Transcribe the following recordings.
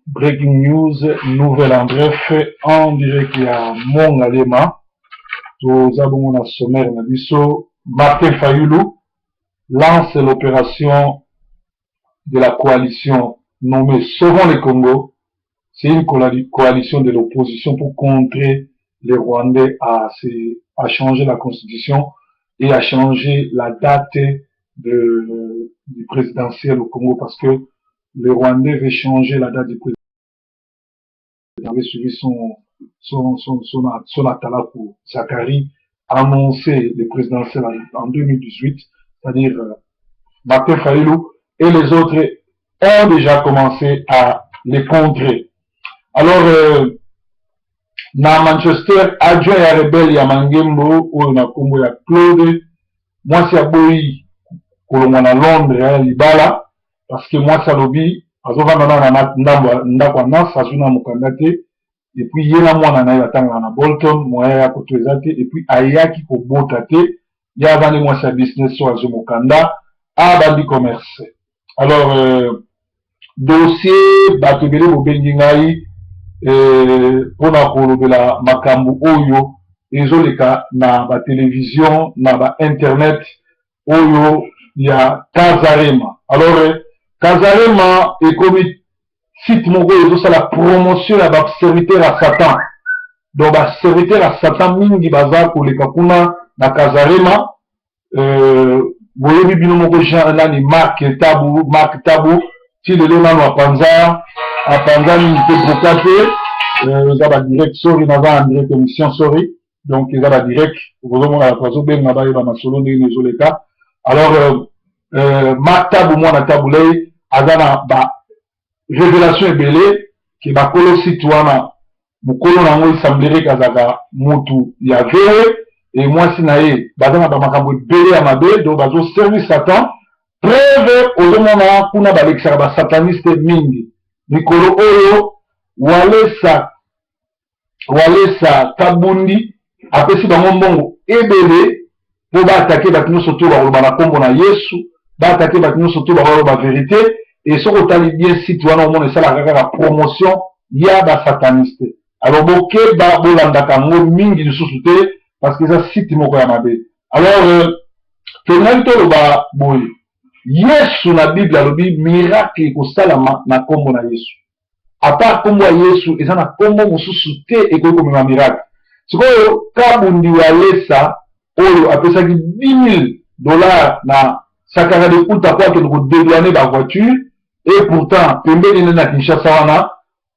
Breaking news, nouvelle en bref, en direct il y a Mongalema, aux abonnés à sommaire Nabiso, Martin Fayoulou lance l'opération de la coalition nommée Sauvons le Congo. C'est une coalition de l'opposition pour contrer les Rwandais à changer la constitution et à changer la date du présidentiel au Congo parce que le Rwandais veut changer la date du présidentiel. Il avait suivi son atala pour Zachary, annoncé le présidentiel en 2018, c'est-à-dire Martin Fayoulou, et les autres ont déjà commencé à les contrer. Alors, dans Manchester, adjoint à rebelle ya Mangembo, ou na Congo ya Claude, moi c'est à Boyi, Kolomana Londres, Libala, parce que moi c'est lobby, et puis yena mwana na yatanga na Bolton moya ya kotwezate et puis ayaki ko botate ya bani moi sa business so azomokanda abandi commerce. Alors dossier batebele bobengi ngai pona kolobela makambu oyo ezoleka na ba télévision na ba internet oyo ya Kazarema. Alors Kazarema ekomi site moko ezo la promotion ya ba serviteur à Satan. Donc ba serviteur à Satan mingi baza koleka kuna na Kazarema boyebi bino moko Jean nani Mark Tabu ti lelo nano apanza ni te brokate za ba direct sorry na ba direct émission sorry donc za ba direct vraiment la façon ben na ba ba masolo ni nezoleka. Alors Mark Tabu mwana Tabulei azana ba révélation ebele ki bakolo sitwana mukolo nango isambleri kazaka mutu ya vere et moi sinaye bazana ba makambo ebele ya mabe donc bazo service Satan preuve ozomona kuna balekisaka ba sataniste mingi mikolo oyo walesa kabundi apesi bango mbongo ebele po baatake bato nyonso to bakoloba na kombo na Yesu baatake bato nyonso to bakoloba vérité. Et ce qu'on t'a bien citoyen au monde, c'est la promotion, il y a des satanistes. Alors, beaucoup de bolanda mingi de sous-souté, parce que ça cite mon koyamabe. Alors, tenant le bas, boy, Yesu na Bible, la Bible, miracle, ko salama na kombo na Yesu. À part kombo Yesu, et ça na kombo mo sous-souté et comme un miracle. C'est quoi, kabundi walesa, oyo, après ça, $10,000 na sakara de kuta kwa que nous dédouaner la voiture. Et pourtant, pembeni na Kinshasa wana,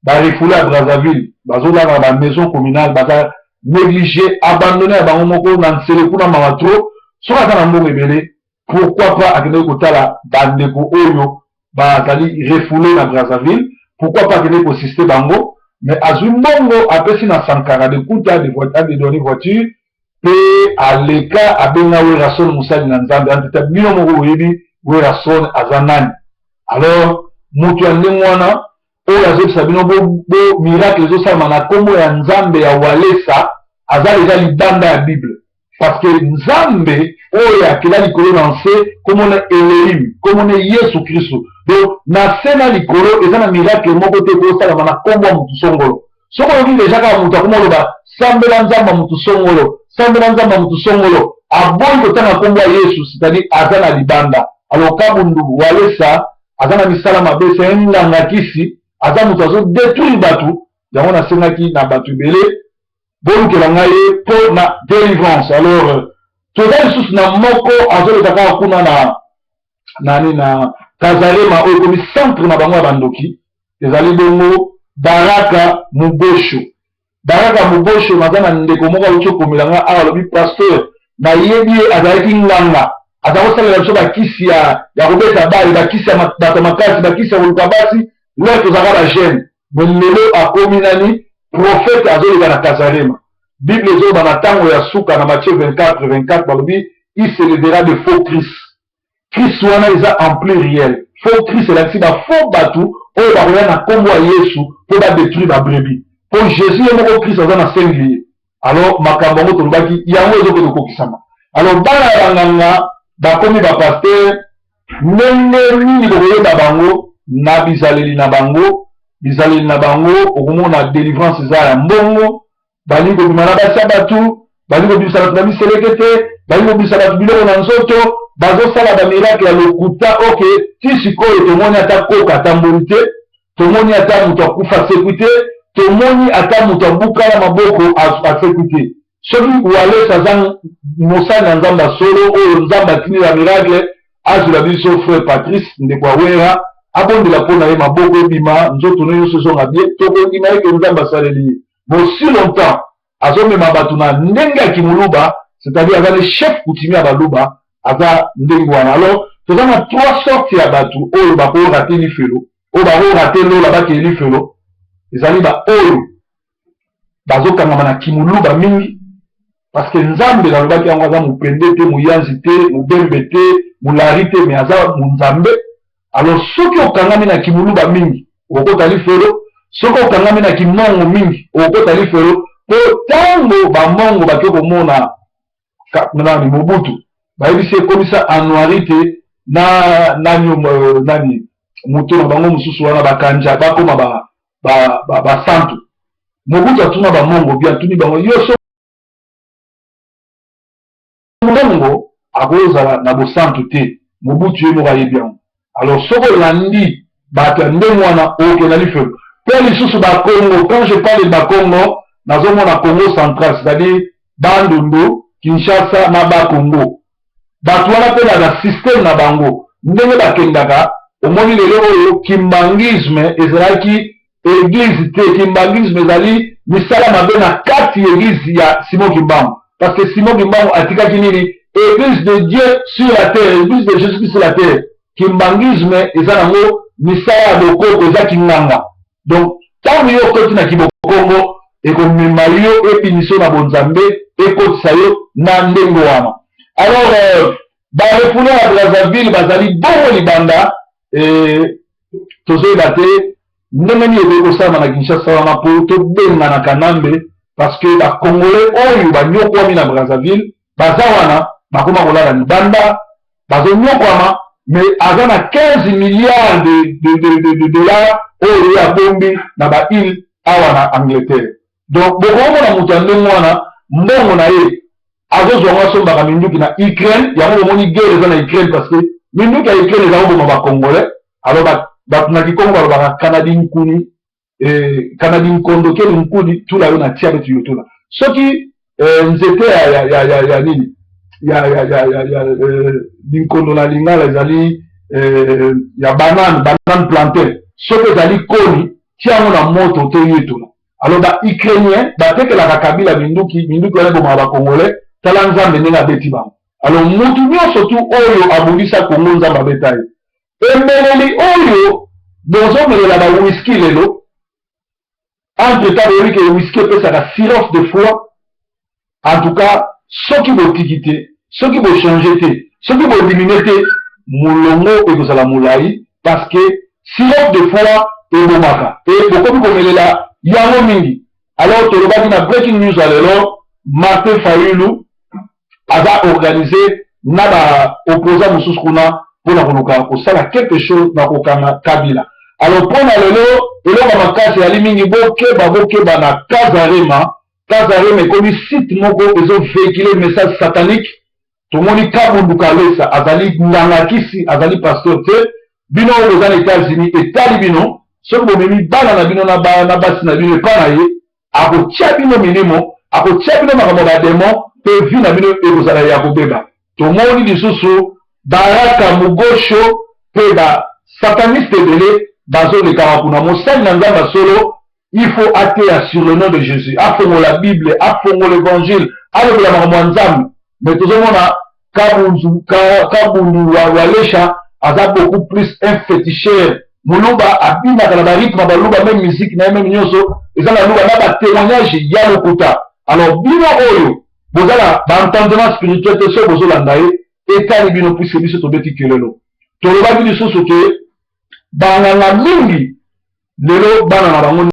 ba refoulé à Brazzaville, bazola na ba maison communale, baza négligé, abandonné à bango moko na nsele kuna mamatro, soka kana mbongo ebele, pourquoi pas akende kotala bandeko oyo bazali refoulé na Brazzaville, pourquoi pas akende kosiste bango, mais azui mbongo apesi na sankara de kuta de voiture de donner voiture, pe aleka abenga werason musali na nzambe, antita bino moko oyebi werason azanani. Alors, mutu wana oyo azokisa bino bo miracle ezosalama na kombo ya nzambe ya walesa aza deja libanda ya Bible parce que nzambe oyo akela likolo na nse komona Elohim komona Yesu Kristo donc na se na likolo eza na miracle moko te kosalama na kombo ya mutu songolo soko oyoki deja kaka mutu akomoloba sambela nzambe ya mutu songolo sambela nzambe ya mutu songolo aboyi kotanga kombo ya Yesu c'est-à-dire aza na libanda. Alors kabundu walesa azana misala mabe c'est nganga kisi aza mutu azo détruire batu yango na sengaki na batu belé bolukela ngai po na délivrance. Alors toza lisusu na moko azolekaka kuna na nani na Kazarema oyo komi centre na bango ya bandoki ezali bongo Baraka Mubosho naza na ndeko moko auti okomelanga awa alobi pasteur nayebi ye azalaki nganga azakosalela biso bakisi ya kobeta bale bakisi ya bato makasi bakisi ya koluka basi lelo tozalaka bagene me lelo akomi nani prophète azoleka na Kazarema. Bible ezoyoba na ntango ya suka na Matthieu 24 balobi il se levera de faux Christ wana eza en pluriel faux Christ elakisi bafaux batu oyo bakoya na kombo ya Yesu mpo badétruire babrebi mpo Jésus ye moko Christ aza na single. Alors makambo yango tolobaki yango ezokende kokokisama. Alors bana ya banganga bakomi bapaster ndenge nini bokoyeba bango na bizaleli na bango bizali na bango okomona délivrance eza ya mbongo balingi kobima na basi ya bato balingi kobimisa bato na biseleke te balingi kobimisa bato biloko na nzoto bazosala bamiracle ya lokuta oke ti sikoyo tomoni ata koka atamboli te tomoni ata moto akufa asekwi te tomoni ata moto abukala maboko asekwi te soki wales aza mosali na nzambe ya solo oyo nzambe atindi ya miracle azwela biso frère Patrice ndeko awera abondela mpo na ye maboko ebima nzoto no nyonso ezonga bie tokondima eke nzambe asaleli ye mosi longtemps azomema bato na ndenge ya kimuluba c'est-à-dire aza le chef coutumier ya baluba aza ndenge wana alors toza na 3 sortes ya bato oyo bakorate lifelo oyo bakorate lola bakee lifelo ezali baoyo bazokangama na kimuluba mingi parce que nzambe nalobaki yango aza mopende te moyanzi te mobembe te molari te mais aza monzambe alors soki okangami na kimuluba mingi okokota lifelo soki okangami na kimongo mingi okokota lifelo po ntango bamongo bake komona nani Mobutu bayebisi ekomisa anwari te nani moto na bango mosusu wana bakanja bakoma basantu Mobutu atuna bamongo bia atuni bango yo so mongo akozala na bosantu te Mobutu ye moko ayebi yango alors soki olandi bato ya ndenge wana okokenda lifelo mpe lisusu bakongo quand je parle de bakongo nazomona Congo central c'est-à-dire Bandundu Kinshasa na Bakongo bato wana mpe na système na bango ndenge bakendaka omoni lelo oyo kimbangisme ezalaki église te kimbangisme ezali misala mabe na kati église ya Simon Kimbangu parce que Simon Kimbangu atikaki nini église de Dieu sur la terre église de Jésus-Christ sur la terre kimbangisme eza nango misala ya bokoko eza kinganga donc ntango yo okoti na kibokongo ekomema yo epiniso na bonzambe ekotisa yo na ndenge wana alors barefule ya Brazzaville bazali bongo libanda tozoyeba te ndenge nini ekoki kosalama na Kinshasa wana mpo tobenga na kanambe parce que bakongolais oyo banyokwami na Brazzaville baza wana bakoma kolala libanda bazonyokwama mais aza na 15 milliards de dollars oyo ya bombi na baile awa na Angleterre donc bokomona moto ya ndenge wana mbongo na ye azozwanga asombaka minduki na Ukraine yango bomoni guerre eza na Ukraine parce que minduki ya Ukraine eza koboma bacongolais alors bato na kikongo balobaka kanadi nkuni kanadi nkondo keli nkuni tula yo na tia betu yo tula soki nzete ya nini ya linkondo na lingala ezali ya banane plantain soki ezali koni tia yango na moto to yetula alors ba-Ukrainien batekelaka kabila minduki wana ebomaka bacongolais tala nzambe ndenge abeti bango alors motu nyonso tu oyo abundisa kongo nzambe abeta ye emeleli oyo bozomelela bawiski lelo entre temps boyebi ke wiski epesaka sirop de foi en tout cas soki botiki te soki bochange te soki bodimine te molongo ekozala molai parce que sirop de foi ebomaka e bokomi komelela yango mingi alors tolobaki na breaking news ya lelo Martin Fayulu aza organisé na baopposant mosusu kuna mpona koluka kosala quelque chose na kokanga Kabila alors mpona lelo eloko makasi yali mingi bokeba na Kazarema ekomi site moko ezovéhicule message satanique tomoni Kabundu Kalesa azali ngangakisi azali pasteur te bino oyo boza na États-Unis etali bino soki bomemi bana na bino na basi na bino epa na ye akotia bino milimo akotia bino makambo ya bademon mpe vi na bino ekozala ya kobeba tomoni lisusu baraka mugosho mpe basataniste ebele bazolekaka kuna mosali na nzambe solo il faut ateya sur le nom de Jésus afongola Bible afongola évangile alobola makambo ya nzambe mais tozomona Kabundu walesha aza beaucoup plus un féticheur muluba abimaka na barythme baluba même musique na ye même nyonso eza na luba na batémoignage ya lokuta alors bino oyo bozala baentendement spirituel te so bozolanda ye etali bino puisque biso tobeti kelelo tolobaki lisusu ke banganga mingi lelo bana na bango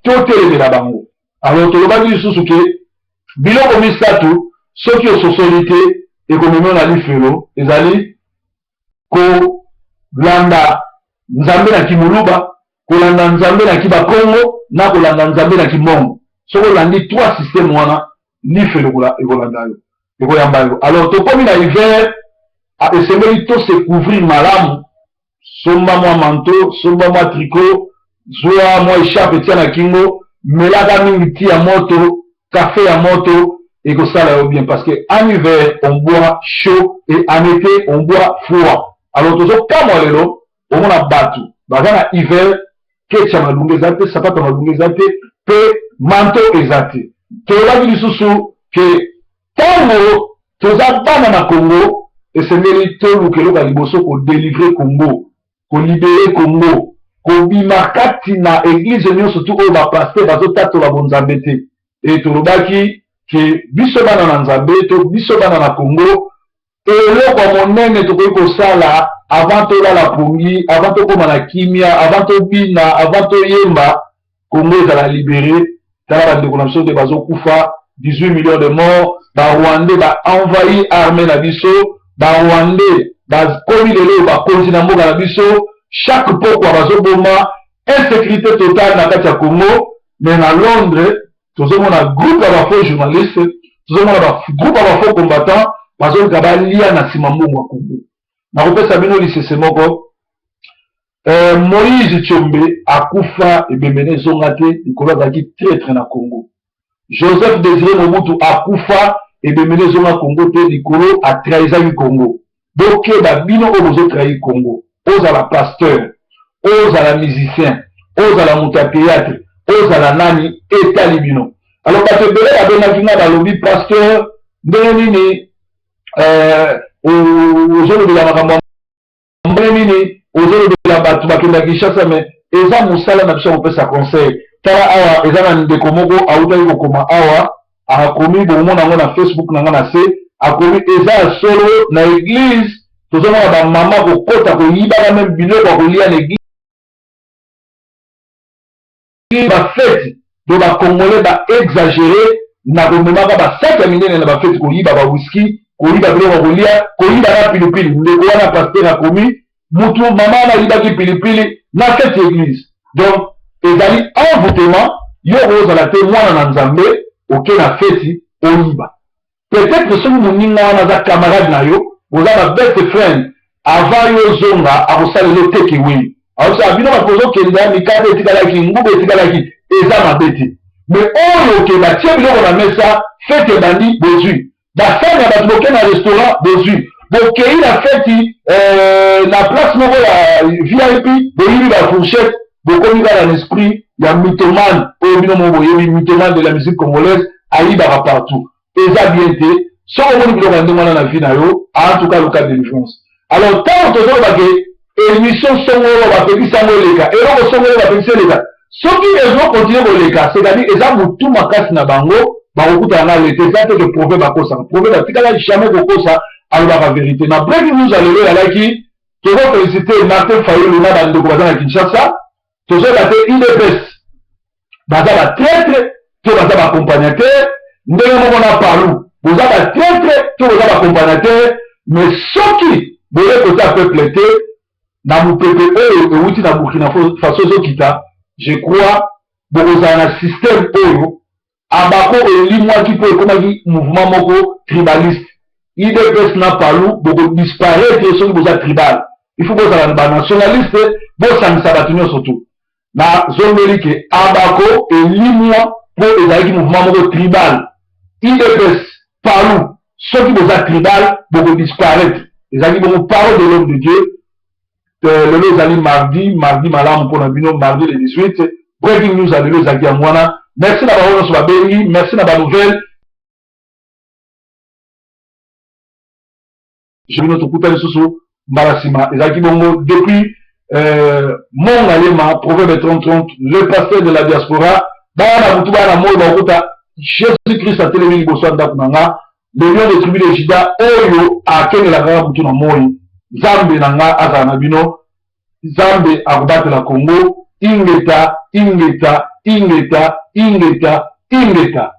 totelemela bango alors tolobaki lisusu ke biloko misatu soki ososoli te économie na lifelo ezali ko landa nzambe na kimuluba kolanda nzambe na kibakongo na kolanda nzambe na kimongo soko landi trois système wana lifelo ekolanda yo ekoyamba yo alors tokomi na hiver esengeli to se couvrir malamu somba mwa manteau somba mwa tricot zwa mwa écharpe tia na kingo melaka mingi ti ya moto café ya moto ekosala yo bien parce que en hiver on boit chaud et en été on boit froid alors tozokamwa lelo omona bato baza na hiver kecha malungu eza te sapato malungu eza te mpe manteau eza te tolobaki lisusu ke ntango toza bana na Congo esengeli toluka eloka liboso kodelivre Congo kolibere Congo kobima kati na église nyonso tu oyo bapaster bazotatola bonzambe te e tolobaki ke biso bana na nzambe to biso bana na Congo eloko ya monene tokoki kosala avant tolala pongi avant tokóma na kimia avant tobina avant toyemba Congo ezala libéré tala bandeko na biso te bazokufa 18 millions de morts barwandais baenvahi armée na biso barwandais bakomi lelo bakonzi na mboka na biso chaque pokwa bazoboma insécurité totale na kati ya Congo mais na Londres tozomona groupe ya bafaux journaliste tozomona groupe ya bafaux combattant bazolika balia na nsima mbongo ya Congo nakopesa bino lisese moko Moïse Tshombe akufa ebembene ezonga te likolo azalaki traître na Congo. Joseph Désiré Mobutu akufa ebembene ezonga Congo te likolo atrahizaki Congo. Bokeba bino oyo bozotrahi Congo ozala pasteur ozala musicien ozala moto ya théâtre ozala nani etali bino. Alors bato ebele babengaki nga balobi pasteur ndenge nini ozolobela makambo ndenge nini ozolobela bato bakenda Kinshasa mais eza mosala na biso kopesa conseil. Tala awa eza na ndeko moko awutaki kokoma awa akomi bomona yango na Facebook na nga na se akomi eza solo na église tozomona bamama kokota koyibaka meme biloko ya kolia na église bafeti to bakongolais baexagéré na komemaka basaki ya minene na bafeti koyiba bawiski koyiba biloko ya kolia koyiba na pilipili ndeko wana paster akomi mutu mama anayibaki pilipili na feti église. Donc ezali envoûtement yo ozala te mwana na nzambe oke na feti oyiba. Peut-être soki moninga wana aza camarade na yo oza ba best friend avant yo zonga akosalela take away akosa bino bato ozokenda mikate etikalaki nguba etikalaki eza mabe te mais oyo oke batie biloko na mesa fete ebandi bozwi basani ya bato boke na restaurant bozwi bokei na feti na place moko ya VIP boyibi ba fourchette bokomi kaka na esprit ya mythomane oyo bino moko boyebi mythomane de la musique congolaise ayibaka partout eza bien te soki omoni biloko ya ndenge wana na vie na yo en tout cas loka délivrance. Alors ntango tozolobake émission songolo bapekisa yango eleka eloko songolo bapekisa eleka soki ezokontinue koleka c'est-à-dire eza motu makasi na bango bakokutana na lete eza te ke prophète bakosaka prophète atikala jamais kokosa alobaka vérité. Na breaking news alelo ezalaki tozofélicité Martin Fayulu na bandeko baza na Kinshasa tozoyeba te UDPS baza batraître to baza baaccompagnateur ndenge moko na palu boza batraître to boza baaccompagnateur mais soki boye kota peuple te na mopepe oyo euti na Burkina Faso ezokita je crois bokozala na système oyo abako elimwaki mpo ekomaki mouvement moko tribaliste. UDPS na palu bokodisparaitre soki boza tribal il faut bozala na banationaliste bosangisa bato nyonso tu na zongeli ke abako elimwa mpo ezalaki mouvement moko tribal. UDPS palu soki boza tribal bokodisparaitre ezalaki bongo parole de l'homme de Dieu. Lelo ezali mardi malamu mpona bino mardi le 18 breaking news alelo ezalaki yango wana. Merci na bango nyonso babengi merci na banouvelle bino tokuta lisusu mbala nsima ezalaki bongo depuis Mongalema Proverbe 30 le pasteur de la diaspora bana butu bana moyo bakokuta Jésus Christ atelemi liboso ya ndako na nga le lion de tribu de Juda oyo akengelaka kaka butu na moyi Nzambe na nga azala na bino Nzambe akobatela Congo ingeta ingeta ingeta ingeta ingeta